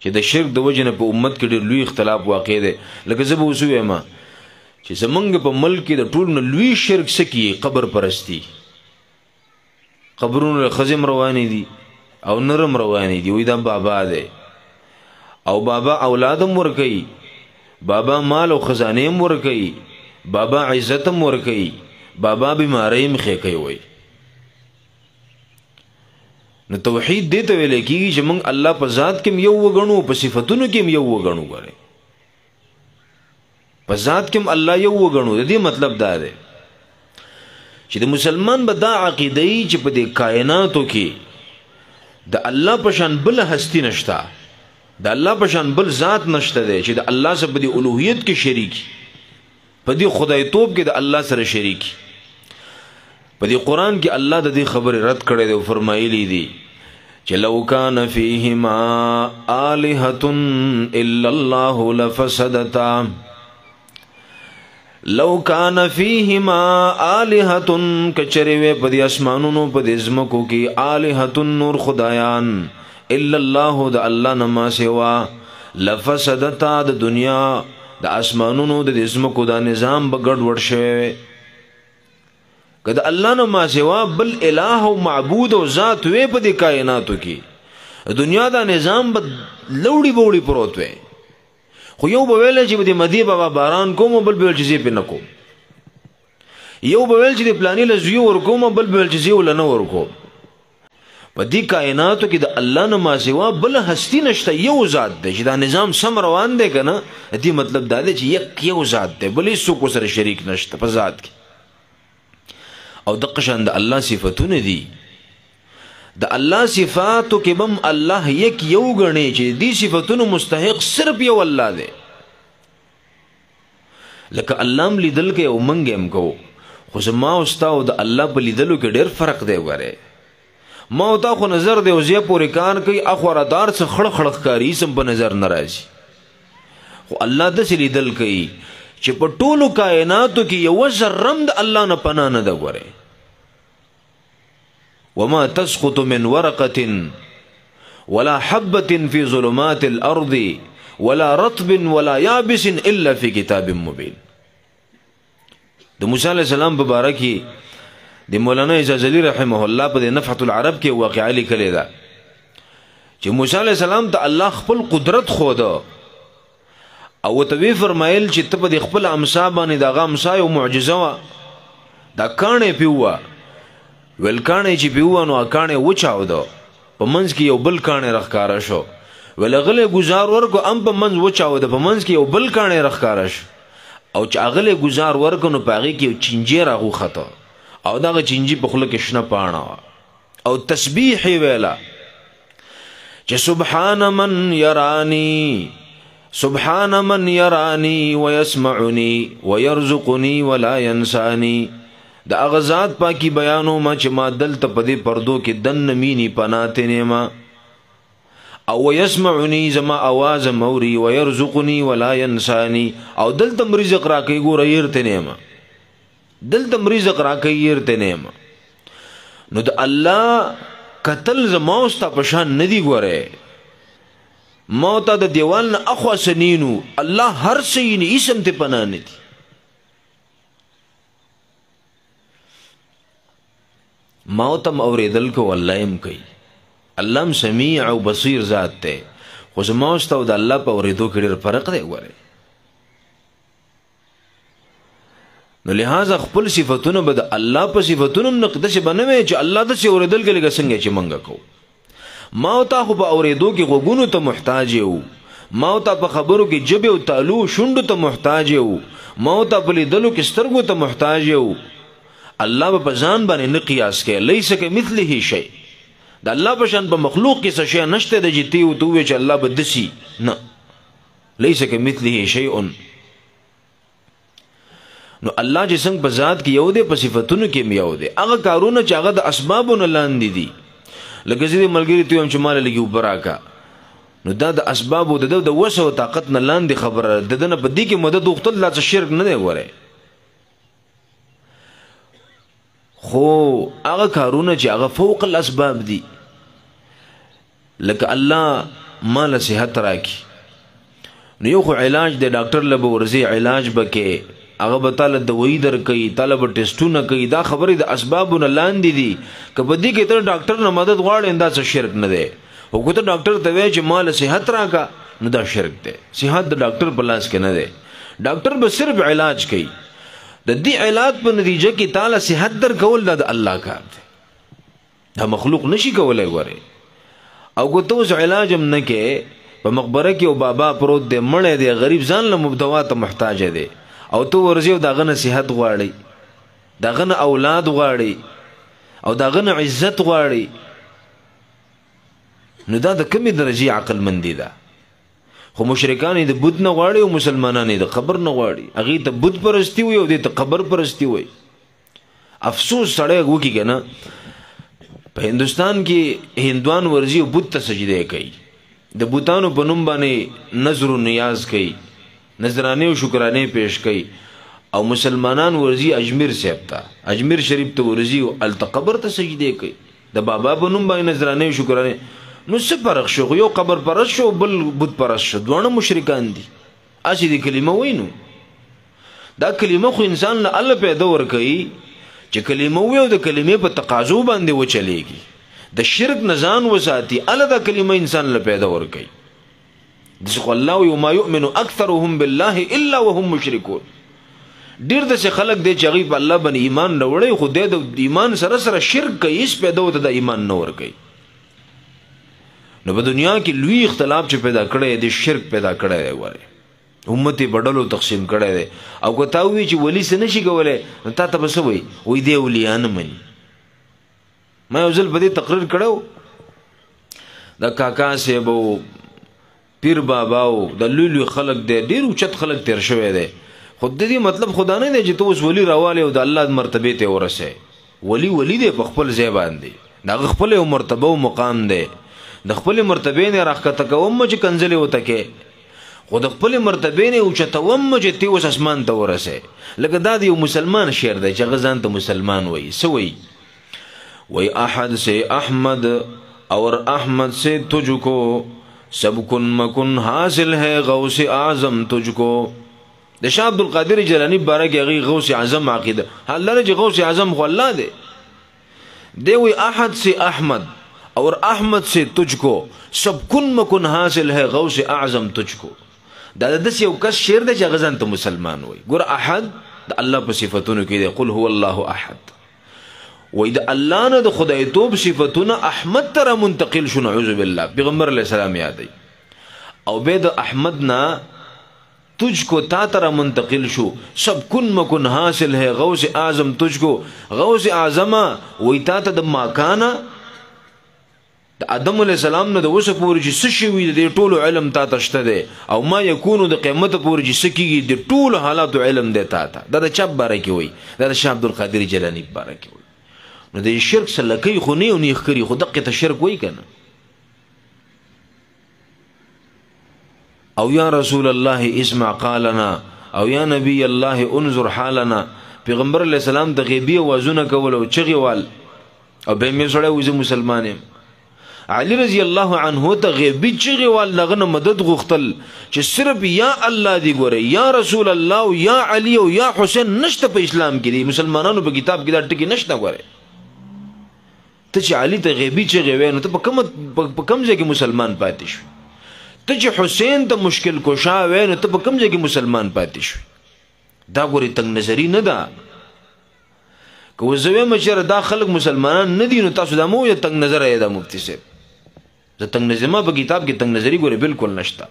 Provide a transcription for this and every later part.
چې د شرک د وجه نه په امت کې ډېر لوی اختلاف واقع دی. لکه زه به اوس ووایم چې زمونږ په ملک کې د ټولو نه لوی شرک څه کیږي؟ قبر پرستی. قبرونو له ښځې هم روانې دي او نرم روانې دي. وایي دا بابا دی او بابا اولاد هم ورکوي، بابا مال او خزانې هم ورکوي، بابا عزت هم ورکوي، بابا بیماری هم ښې کوي. وایي نو توحید دې ته ویل کېږي چې موږ الله په ذات کې هم یو وګڼو، په صفتونو کې هم یو وګڼو. ګورئ په ذات کې هم الله یو وګڼو. د دې مطلب دا دی چې د مسلمان به دا عقیده وي چې په دې کائناتو کې د الله په شان بل هستی نشته، د الله په شان بل ذات نشته دی چې د الله سره په دې الوهیت کې شریک، په دې خدایتوب کې د الله سره شریک. په دې قرآن کې الله د دې خبرې رد کړی دی او فرمایلی دي چې لو کان فیهما آلهة الا الله لفسدتا. لو کان فیهما آلهة کچری وی په دې اسمانونو په دې ځمکو کې آلهة نور خدایان الا الله د الله نه ما سوا لفسدتا د دنیا د اسمانونو د دې ځمکو دا نظام به ګډوډ شوی. که د الله نه ما سوا بل الہ او معبود او ذات وی په دې کائناتو کې دنیا دا نظام به لوړی بوړی پروت وی. خو یو به ویل چې د مدی بابا باران کوم بل به ویل چې په نکو، یو به ویل چې د پلانې له زیو ور کوم بل به ویل چې زیو لنه ور کوم. په دې کائناتو کې د الله نه ما سوا بل هستی نشته، یو ذات دی چې دا نظام سم روان دی. کنه دې مطلب دا دی چې یو ذات دی، بل هیڅوک سره شریک نشته په ذات کې. او د قشان د الله صفاتونه دي، د الله صفاتو کې بم الله یو غني چې دي صفاتونو مستحق صرف یو الله دی. لکه الله لیدل کې او منګم کو، خو زما او استاو د الله په لیدلو کې ډېر فرق دی. وره ما او تا خو نظر دی او زی پورې کار کوي، اخورادار څخه خړ خړ کاری سم په نظر ناراضي. خو الله د لیدل کوي چې په ټولو کائناتو کې یو ذره د الله نه پناه نه ده. غوره وما تسقط من ورقة ولا حبة في ظلمات الأرض ولا رطب ولا يابس إلا في كتاب مبين. د موسی علیہ السلام مبارکی د مولانا اعجاز علی رحمه الله په نفحة العرب کې واقعا لیکلی ده چې موسی علیہ السلام ته الله خپل قدرت خوده او ته فرمایل چې ته په خپل امسا باندې دغه امسا یو معجزه وا دا کانه پیوا ول کانه چې پیوا نو کانه وچاو دو په منځ کې یو بل کانه رخکارا شو، ولغله گزار ورکو ام په منځ وچاو د په منځ کې یو بل کانه رخکارا شو، او چې اغله گزار ورکو نو پاغي کې چنجي راغو خطا او دغه چنجي په خله کې شنه پاڼه او تسبیح ویلا چې سبحان من يراني سبحان من يراني ويسمعني ويرزقني ولا ينساني. د اغزاد پاکی بیانو ما چې ما دلته په دې پردو کې دن مینی پناته نیما او ويسمعني زما आवाज موري ويرزقني ولا ينساني او دلته رزق راکې ګور يرته نیما دلته رزق راکې يرته نیما. نو د الله قتل زما واست پشان ندی ګوره موت د دیوال نه اخوا سنینو الله هر سین اسم ته پناه نه دي. موتم اوریدل کو الله هم کوي، الله هم سمیع او بصیر ذات ته، خو زما واستو د الله په اوریدو کې ډېر فرق دی. وره نو لہذا خپل صفاتونه به د الله په صفاتونو نقدش بنوي چې الله د څه اوریدل کې لګ څنګه چې منګه کو. ما او تا خو په اوریدو کې غوګونو ته محتاج یو، ما او تا په خبرو کې جبه او تالو شوندو ته محتاج یو، ما او تا په لیدلو کې سترګو ته محتاج یو. الله په ځان باندې نه قیاس کوي، لیس کمثله شیء. د الله په شان په مخلوق کې څه شی نشته د جتی او تو چې الله بدسي نه، لیس کمثله شیء. نو الله چې څنګه په ذات کې یو دی په صفاتونو کې یو دی. هغه کارونه چې هغه د اسبابونو لاندې دي، لکه چې ملګری ته هم چې مال لګي وبراکا، نو دا د اسباب او د وسه او طاقت نه لاندې خبره ده. نه په دې کې مدد وختل لا شرک نه دی. وره خو هغه کارونه چې هغه فوق الاسباب دي، لکه الله مال صحت راکی. نو یو خو علاج د ډاکټر له به ورځي علاج بکې هغه به تعالی دوايي درکوي تعالی به ټیسټونه کوي دا خبرې د اسبابونه لاندې دي که په دې کې ته ډاکټر نه مدد غواړې دا څه شرک نه دی او که ته ډاکټر ته وایې چې مال صحت راکا نو دا شرک دی. صحت د ډاکټر په لاس کې نه دی. ډاکټر به صرف علاج کوي د دې علاج په نتیجه کې تعالی صحت درکول دا د الله کار دی دا مخلوق نشي کولای. غوره او که ته اوس علاج هم نه کې په مقبره کې او بابا پروت دی مړی دی غریب ځان له مبتوا ته محتاج دی او ته ورځي او داغه نه صحت غواړي داغه نه اولاد غواړي او داغه نه عزت غواړي نو دا د کومې درجې عقل مندي ده. خو مشرکان د بت نه غواړي او مسلمانان د قبر نه غواړي هغه ته بت پرستی وي او د قبر پرستی وي. افسوس سړی وکي کنه په هندستان کې هندوان ورځي او بت ته سجده کوي د بوتانو په نوم باندې نظر و نیاز کوي نظرانه او شکرانه پیش کوي او مسلمانان ورځي اجمیر صاحب ته اجمیر شریف ته ورځي او التقبر ته سجده کوي د بابا په نوم باندې نظرانه او شکرانه. نو څه فرق شو یو قبر پرست شو بل بت پرست شو دوه مشرکان دي. اسی دې کلمه وینو دا کلمه خو انسان له الله پیدا ور کوي چې کلمه وي او د کلمې په تقاضو باندې و چلےږي د شرک نزان وساتي الله دا کلمه انسان له پیدا ور کوي. ذکر الله وما يؤمن اكثرهم بالله الا وهم مشركون. ډیر د خلک دی چې غیب الله باندې ایمان راوړي خو د ایمان سره سره شرک کوي هیڅ پیدا وته د ایمان نه ور کوي. نو په دنیا کې لوی اختلاف چې پیدا کړی دی شرک پیدا کړی دی وره امت بدلو تقسیم کړی دی او که تا وی چې ولی څه نشي کولای نو تا ته بس وي دی اولیاء نه مني. ما یو ځل په دې تقریر کړو د کاکا صاحب او پیر بابا او د لوی خلک دی ډیر اوچت خلک تیر شوی دی خو د دې مطلب خدا نه دی چې تو اوس ولی راواله او د الله مرتبه ته ورسه ولی دی په خپل ځای باندې دا خپل یو مرتبه او مقام دی د خپل مرتبه نه راخته کوم چې کنځلې وته کې خو د خپل مرتبه نه اوچتوم چې تی اوس اسمان ته ورسه لکه دا دی یو مسلمان شعر دی چې غزان ته مسلمان وای سوی وی احد سے احمد اور احمد سے تجھ کو سب کن مکن حاصل ہے غوث اعظم تجھ کو. د شاه عبد القادر جیلانی بارک هغه غوث اعظم عقیده الله رج غوث اعظم خو الله دی وی احد سے احمد اور احمد سے تجھ کو سب کن مکن حاصل ہے غوث اعظم تجھ کو. دا د یو کس شعر دی چې غزان ته مسلمان وای. ګور احد د الله په صفاتونو کې دی قل هو الله احد وای د الله نه د خدای توب صفاتونه احمد تر منتقل شو نعوذ بالله پیغمبر علیہ السلام یادی او به د احمد نه تجھ کو تا تر منتقل شو سب کن مکن حاصل ہے غوث اعظم تجھ کو. غوث اعظم وای تا ته د ماکانا د آدم علیہ السلام نه د وسه پورې چې څه شي وي د ټولو علم تا تشته دی او ما یکونو د قیامت پورې چې څه کیږي د ټولو حالاتو علم دی تا ته دا د چپ باره کې وي دا د شاه عبد القادر جیلانی باره کې وي. نو د شرک سره کوي خو نه ونی خري خو دقه ته شرک وای کنه. او یا رسول الله اسمع قالنا او یا نبی الله انظر حالنا پیغمبر علیہ السلام د غیبی وازونه کول او چغي وال او به می سره وځي مسلمانې. علی رضی الله عنه ته غیبی چغي وال لغنه مدد غختل چې صرف یا الله دی ګوره یا رسول الله او یا علی او یا حسین نشته په اسلام کې دی مسلمانانو په کتاب کې دا ټکی نشته ګوره. ته چې علی ته غیبی چغي ویني ته په کوم ځای کې مسلمان پاتې شو. ته چې حسین ته مشکل کوشا ویني ته په کوم ځای کې مسلمان پاتې شو. دا ګوره تنگ نظری نه ده. که وزوی مچره دا خلق مسلمانان نه دي نو تاسو دا مو یا تنگ نظر یا دا مفتی صاحب د تنگ نظر په کتاب کې تنگ نظری ګوره بالکل نشته.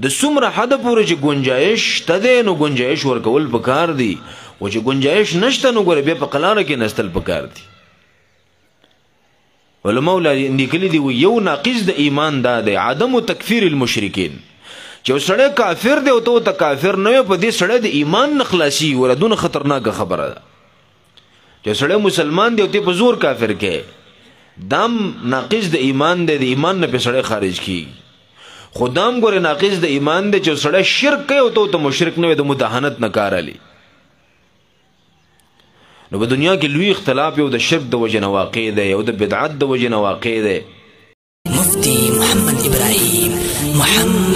د څومره حد پورې چې گنجائش تده نو گنجائش ورکول پکار دي او چې گنجائش نشته نو ګوره به په قلاره کې نستل پکار دي. علماء لیکلي دي یو ناقص د ایمان دا دی عدم تکفیر المشرکین چې سړی کافر دی او ته کافر نه په دې سړی د ایمان نخلاصي ولدون خطرناک خبره ده. چې سړی مسلمان دی او ته په زور کافر کې دام ناقص د ایمان دی د ایمان نه په سړی خارج کی. خدام ګوره ناقص د ایمان دی چې سړی شرک کوي او ته مشرک نه وي د مداهنت نه کار علي. نو په دنیا کې لوی اختلاف یو د شرک د وجه نه واقع دی او د بدعت د وجه نه واقع دی. مفتی محمد إبراهيم محمد